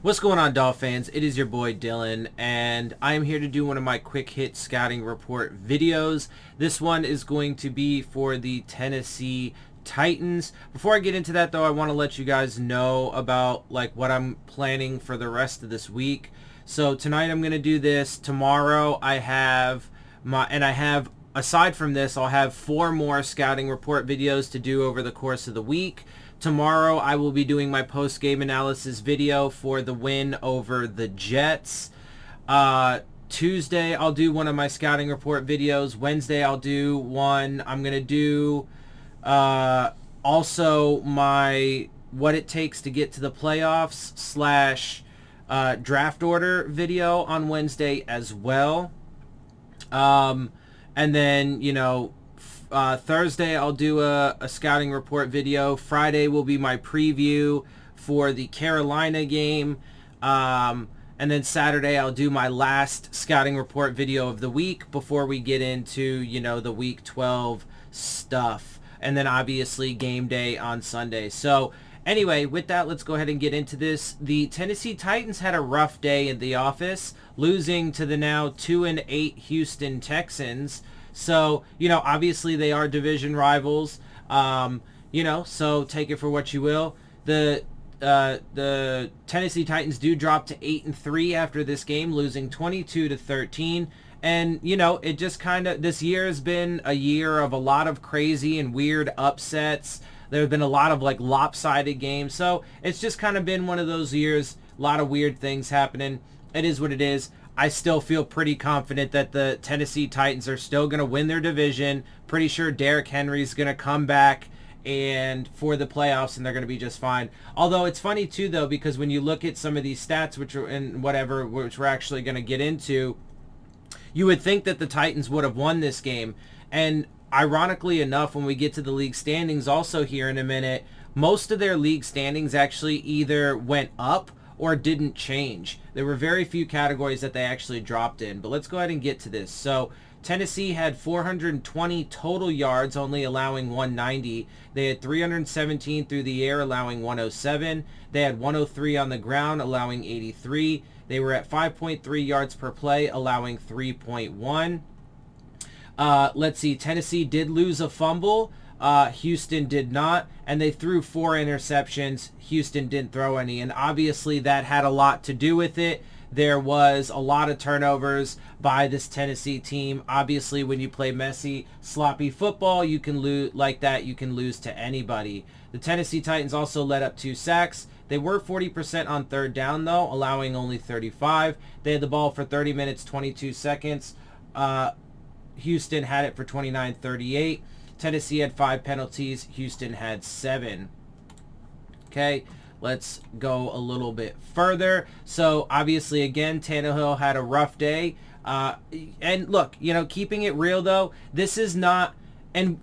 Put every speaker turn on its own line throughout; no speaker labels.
What's going on, Dolphins? It is your boy Dillon, and I am here to do one of my quick hit scouting report videos. This one is going to be for the Tennessee Titans. Before I get into that, though, I want to let you guys know about what I'm planning for the rest of this week. So tonight I'm going to do this. Tomorrow I have aside from this, I'll have 4 more scouting report videos to do over the course of the week. Tomorrow I will be doing my post-game analysis video for the win over the Jets. Tuesday I'll do one of my scouting report videos. Wednesday I'll do one. I'm going to do also my what it takes to get to the playoffs / draft order video on Wednesday as well. And then, Thursday I'll do a scouting report video. Friday will be my preview for the Carolina game. And then Saturday I'll do my last scouting report video of the week before we get into, the week 12 stuff. And then obviously game day on Sunday. So anyway, with that, let's go ahead and get into this. The Tennessee Titans had a rough day in the office, losing to the now 2-8 Houston Texans. So, obviously they are division rivals, so take it for what you will. The Tennessee Titans do drop to 8-3 after this game, losing 22-13. And, it just this year has been a year of a lot of crazy and weird upsets. There have been a lot of lopsided games. So it's just been one of those years, a lot of weird things happening. It is what it is. I still feel pretty confident that the Tennessee Titans are still going to win their division. Pretty sure Derrick Henry's going to come back and for the playoffs, and they're going to be just fine. Although it's funny too, though, because when you look at some of these stats, which we're actually going to get into, you would think that the Titans would have won this game. And ironically enough, when we get to the league standings also here in a minute, most of their league standings actually either went up or didn't change. There were very few categories that they actually dropped in. But let's go ahead and get to this. So Tennessee had 420 total yards, only allowing 190. They had 317 through the air, allowing 107. They had 103 on the ground, allowing 83. They were at 5.3 yards per play, allowing 3.1. Let's see. Tennessee did lose a fumble. Houston did not, and they threw 4 interceptions. Houston didn't throw any, and obviously that had a lot to do with it. There was a lot of turnovers by this Tennessee team. Obviously, when you play messy, sloppy football, you can lose like that. You can lose to anybody. The Tennessee Titans also let up 2 sacks. They were 40% on third down, though, allowing only 35. They had the ball for 30 minutes, 22 seconds. Houston had it for 29-38. Tennessee had 5 penalties. Houston had 7. Okay, let's go a little bit further. So, obviously, again, Tannehill had a rough day. And look, keeping it real, though, this is not... And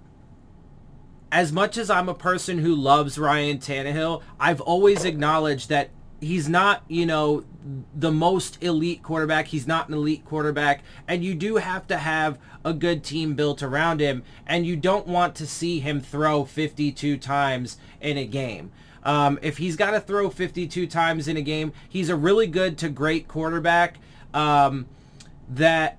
as much as I'm a person who loves Ryan Tannehill, I've always acknowledged that he's not, the most elite quarterback. He's not an elite quarterback. And you do have to have a good team built around him. And you don't want to see him throw 52 times in a game. If he's got to throw 52 times in a game, he's a really good to great quarterback that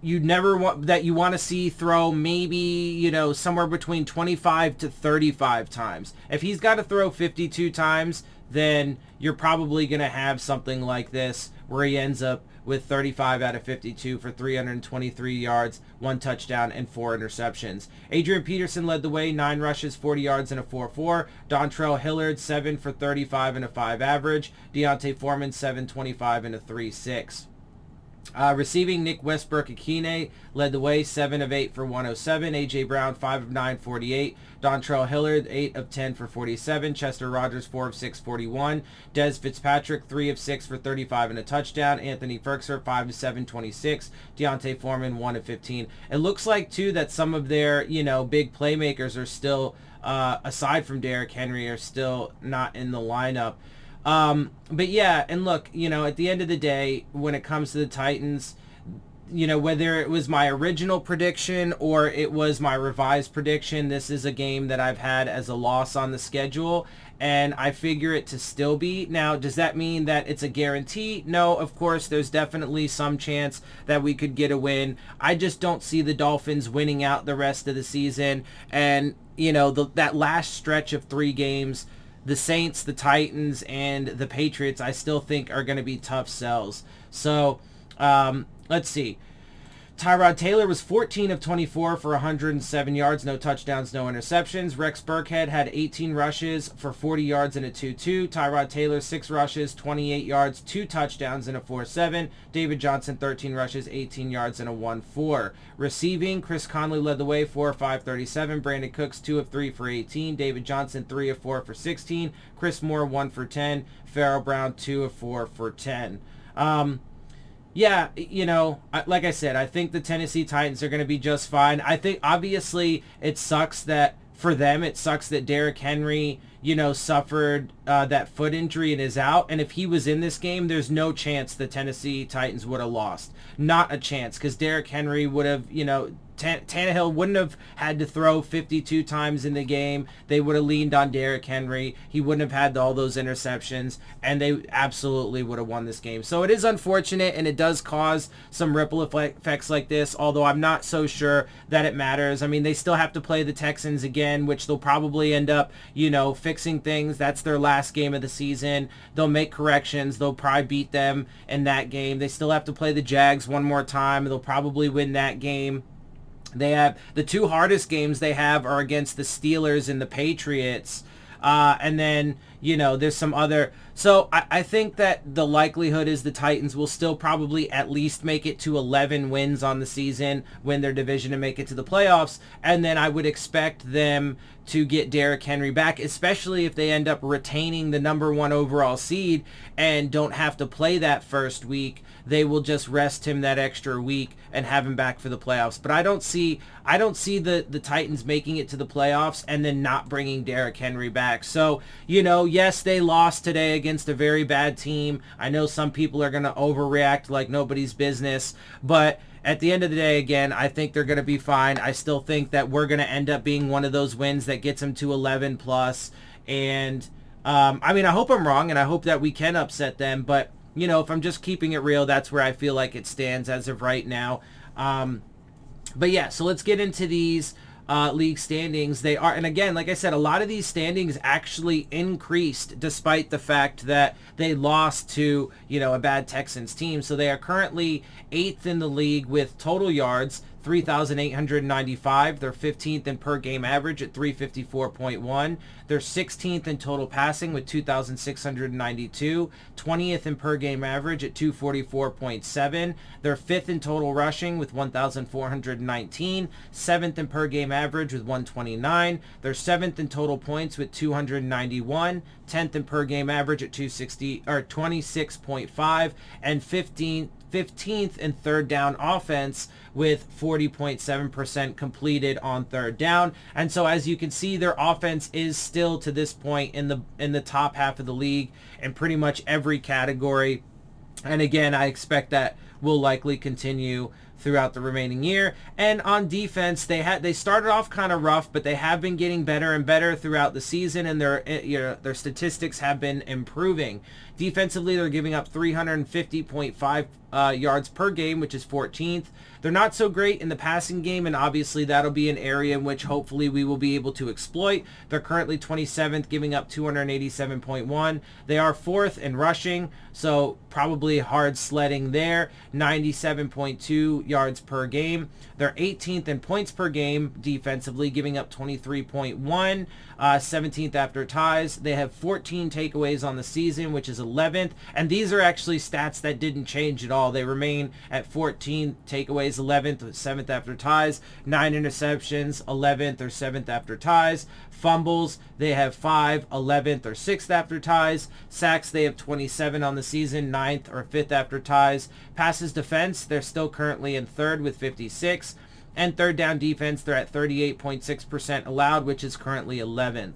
you want to see throw maybe, somewhere between 25 to 35 times. If he's got to throw 52 times, then you're probably going to have something like this where he ends up with 35 out of 52 for 323 yards, 1 touchdown, and 4 interceptions. Adrian Peterson led the way, 9 rushes, 40 yards, and a 4.4. Dontrell Hillard, 7 for 35 and a 5 average. Deontay Foreman, 7.25 and a 3.6. Receiving, Nick Westbrook-Akine led the way, 7 of 8 for 107. A.J. Brown, 5 of 9, 48. Dontrell Hillard, 8 of 10 for 47. Chester Rogers, 4 of 6, 41. Dez Fitzpatrick, 3 of 6 for 35 and a touchdown. Anthony Firkser, 5 of 7, 26. Deontay Foreman, 1 of 15. It looks like, too, that some of their, big playmakers are still, aside from Derrick Henry, are still not in the lineup. But yeah, and look, at the end of the day, when it comes to the Titans, whether it was my original prediction or it was my revised prediction, this is a game that I've had as a loss on the schedule. and I figure it to still be. Now, does that mean that it's a guarantee? No, of course, there's definitely some chance that we could get a win. I just don't see the Dolphins winning out the rest of the season. And, you know, that last stretch of 3 games, the Saints, the Titans, and the Patriots, I still think are going to be tough sells. So, let's see. Tyrod Taylor was 14 of 24 for 107 yards, no touchdowns, no interceptions. Rex Burkhead had 18 rushes for 40 yards and a 2-2. Tyrod Taylor, 6 rushes, 28 yards, 2 touchdowns, and a 4-7. David Johnson, 13 rushes, 18 yards, and a 1-4. Receiving, Chris Conley led the way, 4 of 5, 37. Brandon Cooks, 2 of 3 for 18. David Johnson, 3 of 4 for 16. Chris Moore, 1 for 10. Pharaoh Brown, 2 of 4 for 10. Yeah, you know, like I said, I think the Tennessee Titans are going to be just fine. I think, obviously, it sucks that, for them, it sucks that Derrick Henry, you know, suffered that foot injury and is out. And if he was in this game, there's no chance the Tennessee Titans would have lost. Not a chance, because Derrick Henry would have, you know, Tannehill wouldn't have had to throw 52 times in the game. They would have leaned on Derrick Henry. He wouldn't have had all those interceptions, and they absolutely would have won this game. So it is unfortunate, and it does cause some ripple effects like this, although I'm not so sure that it matters. I mean, they still have to play the Texans again, which they'll probably end up, you know, fixing things. That's their last game of the season. They'll make corrections. They'll probably beat them in that game. They still have to play the Jags one more time. They'll probably win that game. They have the 2 hardest games they have are against the Steelers and the Patriots. And then, you know, there's some other. So I think that the likelihood is the Titans will still probably at least make it to 11 wins on the season, win their division, and make it to the playoffs. And then I would expect them to get Derrick Henry back, especially if they end up retaining the number 1 overall seed and don't have to play that first week. They will just rest him that extra week and have him back for the playoffs. But I don't see the Titans making it to the playoffs and then not bringing Derrick Henry back. So, you know, yes, they lost today against a very bad team. I know some people are going to overreact like nobody's business, but at the end of the day, again, I think they're going to be fine. I still think that we're going to end up being one of those wins that gets them to 11 plus. And, I mean, I hope I'm wrong, and I hope that we can upset them, but you know, if I'm just keeping it real, that's where I feel like it stands as of right now. But yeah, so let's get into these league standings. They are, and again, like I said, a lot of these standings actually increased despite the fact that they lost to, you know, a bad Texans team. So they are currently 8th in the league with total yards, 3,895. They're 15th in per game average at 354.1. They're 16th in total passing with 2,692. 20th in per game average at 244.7. They're 5th in total rushing with 1,419. 7th in per game average with 129. They're 7th in total points with 291. 10th in per game average at 26.5, and 15th in third down offense with 40.7% completed on third down. And so as you can see, their offense is still to this point in the top half of the league in pretty much every category. And again, I expect that will likely continue throughout the remaining year. And on defense, they started off kind of rough, but they have been getting better and better throughout the season, and their statistics have been improving. Defensively, they're giving up 350.5 yards per game, which is 14th. They're not so great in the passing game, and obviously that'll be an area in which hopefully we will be able to exploit. They're currently 27th, giving up 287.1. They are 4th in rushing, so probably hard sledding there, 97.2 yards per game. They're 18th in points per game defensively, giving up 23.1, 17th after ties. They have 14 takeaways on the season, which is 11th, and these are actually stats that didn't change at all. They remain at 14 takeaways, 11th, 7th after ties. 9 interceptions, 11th or 7th after ties. Fumbles, they have 5, 11th or 6th after ties. Sacks, they have 27 on the season, 9th or 5th after ties. Passes defense, they're still currently in 3rd with 56. And third down defense, they're at 38.6% allowed, which is currently 11th.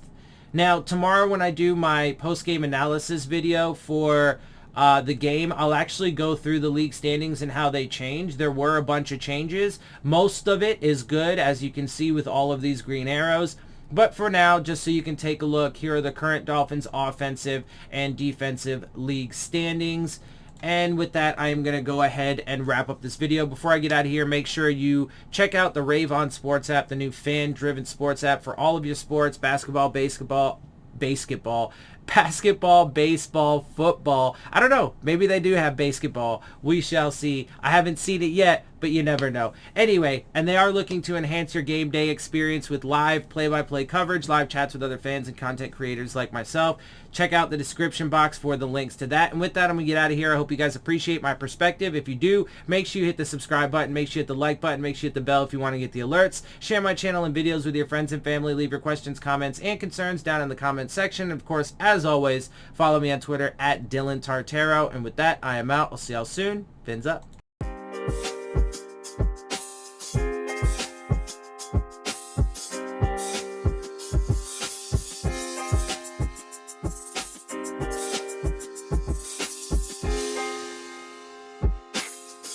Now, tomorrow when I do my post-game analysis video for the game, I'll actually go through the league standings and how they changed. There were a bunch of changes. Most of it is good, as you can see with all of these green arrows. But for now, just so you can take a look, here are the current Dolphins offensive and defensive league standings. And with that, I am going to go ahead and wrap up this video. Before I get out of here, make sure you check out the Rave On Sports App, the new fan-driven sports app for all of your sports: basketball, baseball, baseball, football. I don't know. Maybe they do have basketball. We shall see. I haven't seen it yet, but you never know. Anyway, and they are looking to enhance your game day experience with live play-by-play coverage, live chats with other fans and content creators like myself. Check out the description box for the links to that. And with that, I'm going to get out of here. I hope you guys appreciate my perspective. If you do, make sure you hit the subscribe button. Make sure you hit the like button. Make sure you hit the bell if you want to get the alerts. Share my channel and videos with your friends and family. Leave your questions, comments, and concerns down in the comment section. Of course, as always, follow me on Twitter at DillonTartaro. And with that, I am out. I'll see y'all soon. Fins up.